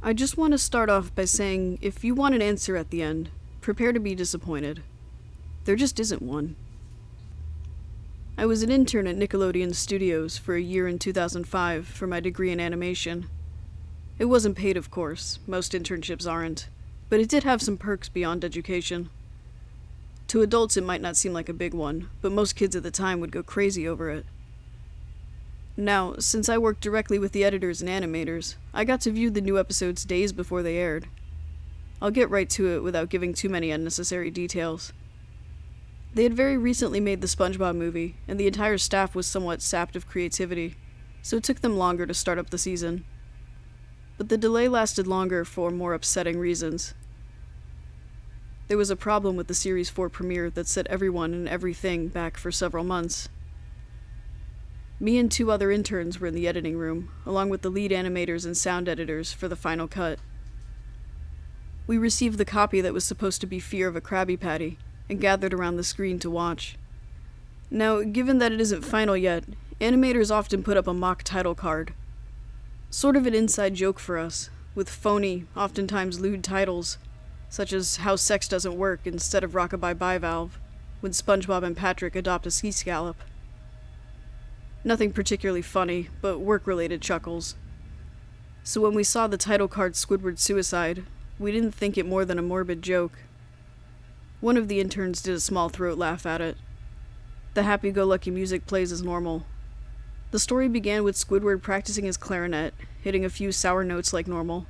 I just want to start off by saying if you want an answer at the end, prepare to be disappointed. There just isn't one. I was an intern at Nickelodeon Studios for a year in 2005 for my degree in animation. It wasn't paid, of course, most internships aren't, but it did have some perks beyond education. To adults it might not seem like a big one, but most kids at the time would go crazy over it. Now, since I worked directly with the editors and animators, I got to view the new episodes days before they aired. I'll get right to it without giving too many unnecessary details. They had very recently made the Spongebob movie, and the entire staff was somewhat sapped of creativity, so it took them longer to start up the season. But the delay lasted longer for more upsetting reasons. There was a problem with the Series 4 premiere that set everyone and everything back for several months. Me and 2 other interns were in the editing room, along with the lead animators and sound editors for the final cut. We received the copy that was supposed to be Fear of a Krabby Patty, and gathered around the screen to watch. Now, given that it isn't final yet, animators often put up a mock title card. Sort of an inside joke for us, with phony, oftentimes lewd titles, such as How Sex Doesn't Work instead of Rockabye Bivalve, when SpongeBob and Patrick adopt a ski scallop. Nothing particularly funny, but work-related chuckles. So when we saw the title card Squidward Suicide, we didn't think it more than a morbid joke. One of the interns did a small throat laugh at it. The happy-go-lucky music plays as normal. The story began with Squidward practicing his clarinet, hitting a few sour notes like normal.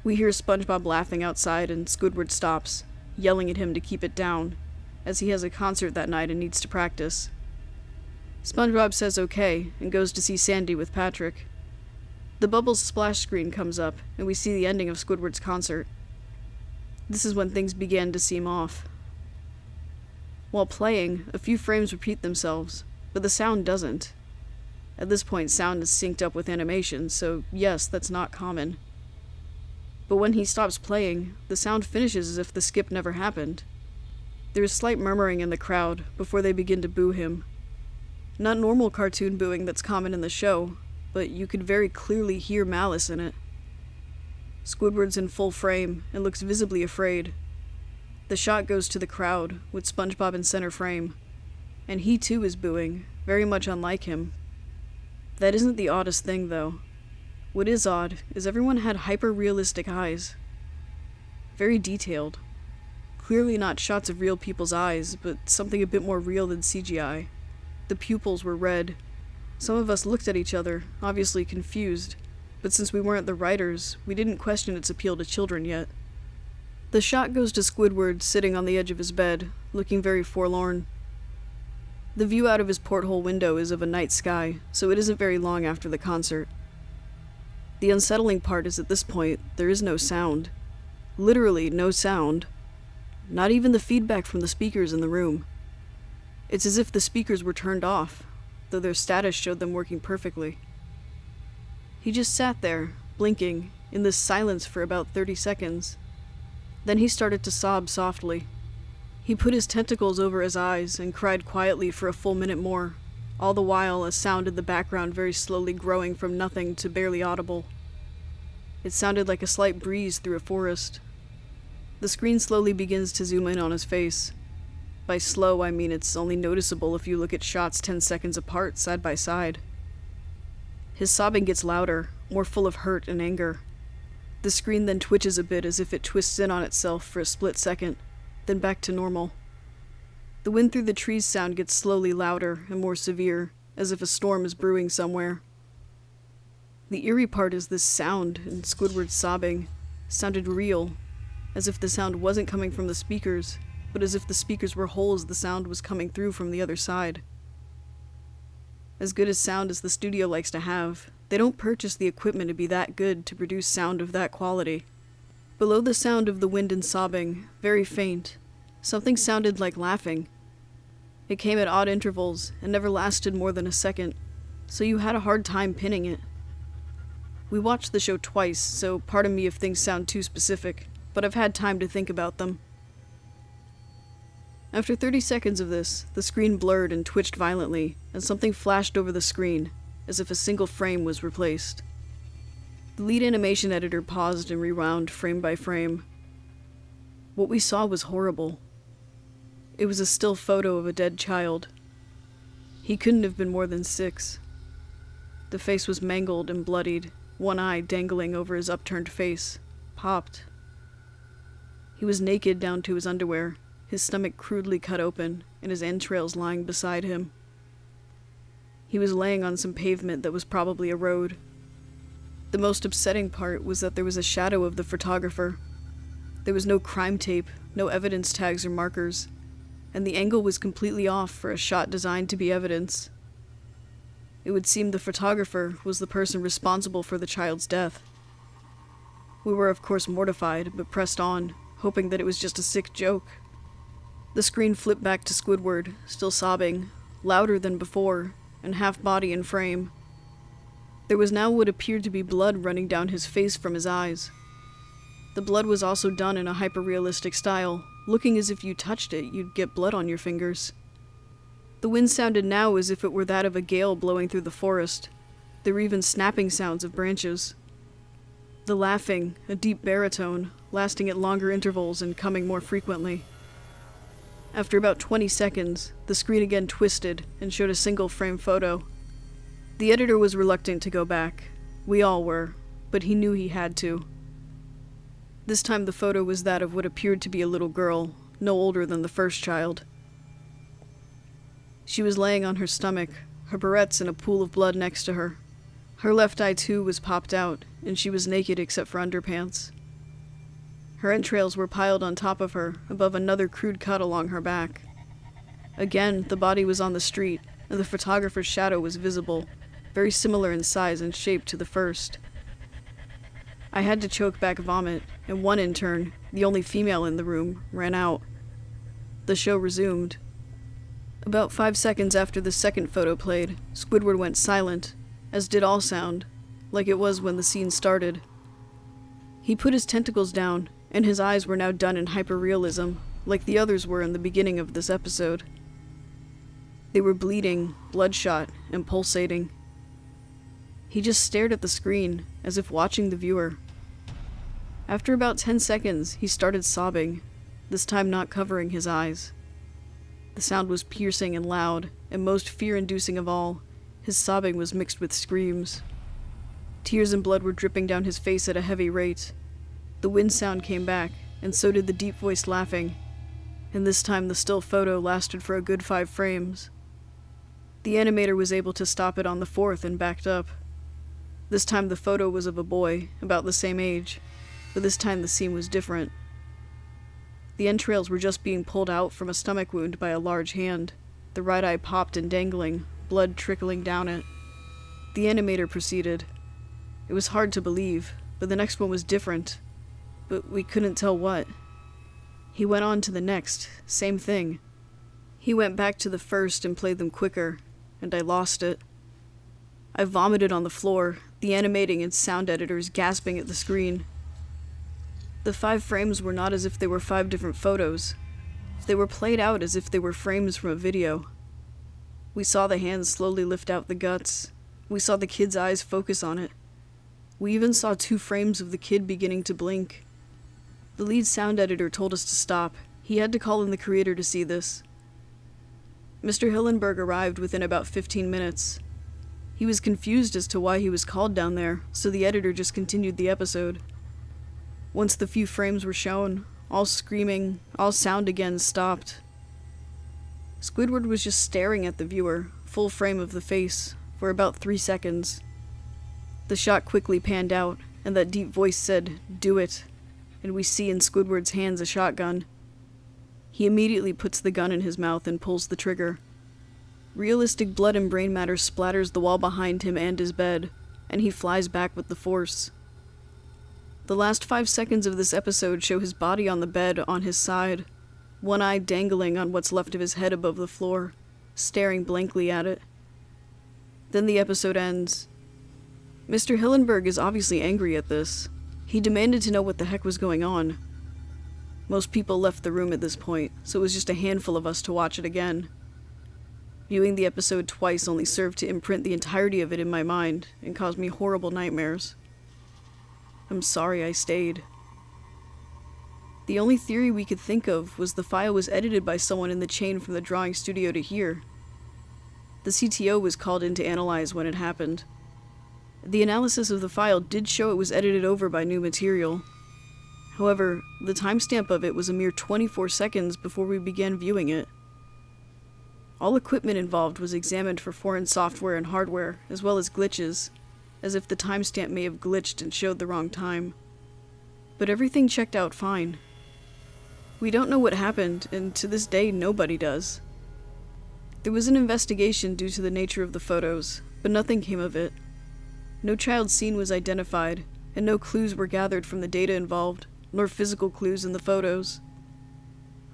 We hear SpongeBob laughing outside and Squidward stops, yelling at him to keep it down, as he has a concert that night and needs to practice. SpongeBob says okay, and goes to see Sandy with Patrick. The Bubbles splash screen comes up, and we see the ending of Squidward's concert. This is when things began to seem off. While playing, a few frames repeat themselves, but the sound doesn't. At this point, sound is synced up with animation, so yes, that's not common. But when he stops playing, the sound finishes as if the skip never happened. There is slight murmuring in the crowd before they begin to boo him. Not normal cartoon booing that's common in the show, but you could very clearly hear malice in it. Squidward's in full frame and looks visibly afraid. The shot goes to the crowd, with SpongeBob in center frame, and he too is booing, very much unlike him. That isn't the oddest thing, though. What is odd is everyone had hyper-realistic eyes. Very detailed. Clearly not shots of real people's eyes, but something a bit more real than CGI. The pupils were red. Some of us looked at each other, obviously confused, but since we weren't the writers, we didn't question its appeal to children yet. The shot goes to Squidward sitting on the edge of his bed, looking very forlorn. The view out of his porthole window is of a night sky, so it isn't very long after the concert. The unsettling part is at this point, there is no sound. Literally no sound. Not even the feedback from the speakers in the room. It's as if the speakers were turned off, though their status showed them working perfectly. He just sat there, blinking, in this silence for about 30 seconds. Then he started to sob softly. He put his tentacles over his eyes and cried quietly for a full minute more, all the while a sound in the background very slowly growing from nothing to barely audible. It sounded like a slight breeze through a forest. The screen slowly begins to zoom in on his face. By slow, I mean it's only noticeable if you look at shots 10 seconds apart, side by side. His sobbing gets louder, more full of hurt and anger. The screen then twitches a bit as if it twists in on itself for a split second, then back to normal. The wind through the trees sound gets slowly louder and more severe, as if a storm is brewing somewhere. The eerie part is this sound, and Squidward's sobbing, sounded real, as if the sound wasn't coming from the speakers, but as if the speakers were holes the sound was coming through from the other side. As good as sound as the studio likes to have, they don't purchase the equipment to be that good to produce sound of that quality. Below the sound of the wind and sobbing, very faint, something sounded like laughing. It came at odd intervals and never lasted more than a second, so you had a hard time pinning it. We watched the show twice, so pardon me if things sound too specific, but I've had time to think about them. After 30 seconds of this, the screen blurred and twitched violently, and something flashed over the screen, as if a single frame was replaced. The lead animation editor paused and rewound frame by frame. What we saw was horrible. It was a still photo of a dead child. He couldn't have been more than 6. The face was mangled and bloodied, one eye dangling over his upturned face, popped. He was naked down to his underwear, his stomach crudely cut open, and his entrails lying beside him. He was laying on some pavement that was probably a road. The most upsetting part was that there was a shadow of the photographer. There was no crime tape, no evidence tags or markers, and the angle was completely off for a shot designed to be evidence. It would seem the photographer was the person responsible for the child's death. We were of course mortified, but pressed on, hoping that it was just a sick joke. The screen flipped back to Squidward, still sobbing, louder than before, and half body and frame. There was now what appeared to be blood running down his face from his eyes. The blood was also done in a hyper-realistic style, looking as if you touched it, you'd get blood on your fingers. The wind sounded now as if it were that of a gale blowing through the forest. There were even snapping sounds of branches. The laughing, a deep baritone, lasting at longer intervals and coming more frequently. After about 20 seconds, the screen again twisted and showed a single-frame photo. The editor was reluctant to go back. We all were, but he knew he had to. This time the photo was that of what appeared to be a little girl, no older than the first child. She was laying on her stomach, her barrettes in a pool of blood next to her. Her left eye too was popped out, and she was naked except for underpants. Her entrails were piled on top of her, above another crude cut along her back. Again, the body was on the street, and the photographer's shadow was visible, very similar in size and shape to the first. I had to choke back vomit, and one intern, the only female in the room, ran out. The show resumed. About 5 seconds after the second photo played, Squidward went silent, as did all sound, like it was when the scene started. He put his tentacles down, and his eyes were now done in hyperrealism, like the others were in the beginning of this episode. They were bleeding, bloodshot, and pulsating. He just stared at the screen, as if watching the viewer. After about 10 seconds, he started sobbing, this time not covering his eyes. The sound was piercing and loud, and most fear-inducing of all, his sobbing was mixed with screams. Tears and blood were dripping down his face at a heavy rate. The wind sound came back, and so did the deep-voiced laughing, and this time the still photo lasted for a good 5 frames. The animator was able to stop it on the 4th and backed up. This time the photo was of a boy, about the same age, but this time the scene was different. The entrails were just being pulled out from a stomach wound by a large hand, the right eye popped and dangling, blood trickling down it. The animator proceeded. It was hard to believe, but the next one was different, but we couldn't tell what. He went on to the next, same thing. He went back to the first and played them quicker, and I lost it. I vomited on the floor, the animating and sound editors gasping at the screen. The 5 frames were not as if they were 5 different photos. They were played out as if they were frames from a video. We saw the hands slowly lift out the guts. We saw the kid's eyes focus on it. We even saw 2 frames of the kid beginning to blink. The lead sound editor told us to stop. He had to call in the creator to see this. Mr. Hillenberg arrived within about 15 minutes. He was confused as to why he was called down there, so the editor just continued the episode. Once the few frames were shown, all screaming, all sound again stopped. Squidward was just staring at the viewer, full frame of the face, for about 3 seconds. The shot quickly panned out, and that deep voice said, "Do it," and we see in Squidward's hands a shotgun. He immediately puts the gun in his mouth and pulls the trigger. Realistic blood and brain matter splatters the wall behind him and his bed, and he flies back with the force. The last 5 seconds of this episode show his body on the bed on his side, one eye dangling on what's left of his head above the floor, staring blankly at it. Then the episode ends. Mr. Hillenberg is obviously angry at this. He demanded to know what the heck was going on. Most people left the room at this point, so it was just a handful of us to watch it again. Viewing the episode twice only served to imprint the entirety of it in my mind and caused me horrible nightmares. I'm sorry I stayed. The only theory we could think of was the file was edited by someone in the chain from the drawing studio to here. The CTO was called in to analyze when it happened. The analysis of the file did show it was edited over by new material. However, the timestamp of it was a mere 24 seconds before we began viewing it. All equipment involved was examined for foreign software and hardware, as well as glitches, as if the timestamp may have glitched and showed the wrong time. But everything checked out fine. We don't know what happened, and to this day nobody does. There was an investigation due to the nature of the photos, but nothing came of it. No child scene was identified, and no clues were gathered from the data involved, nor physical clues in the photos.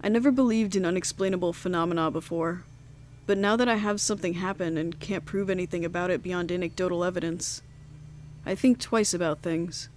I never believed in unexplainable phenomena before, but now that I have something happen and can't prove anything about it beyond anecdotal evidence, I think twice about things.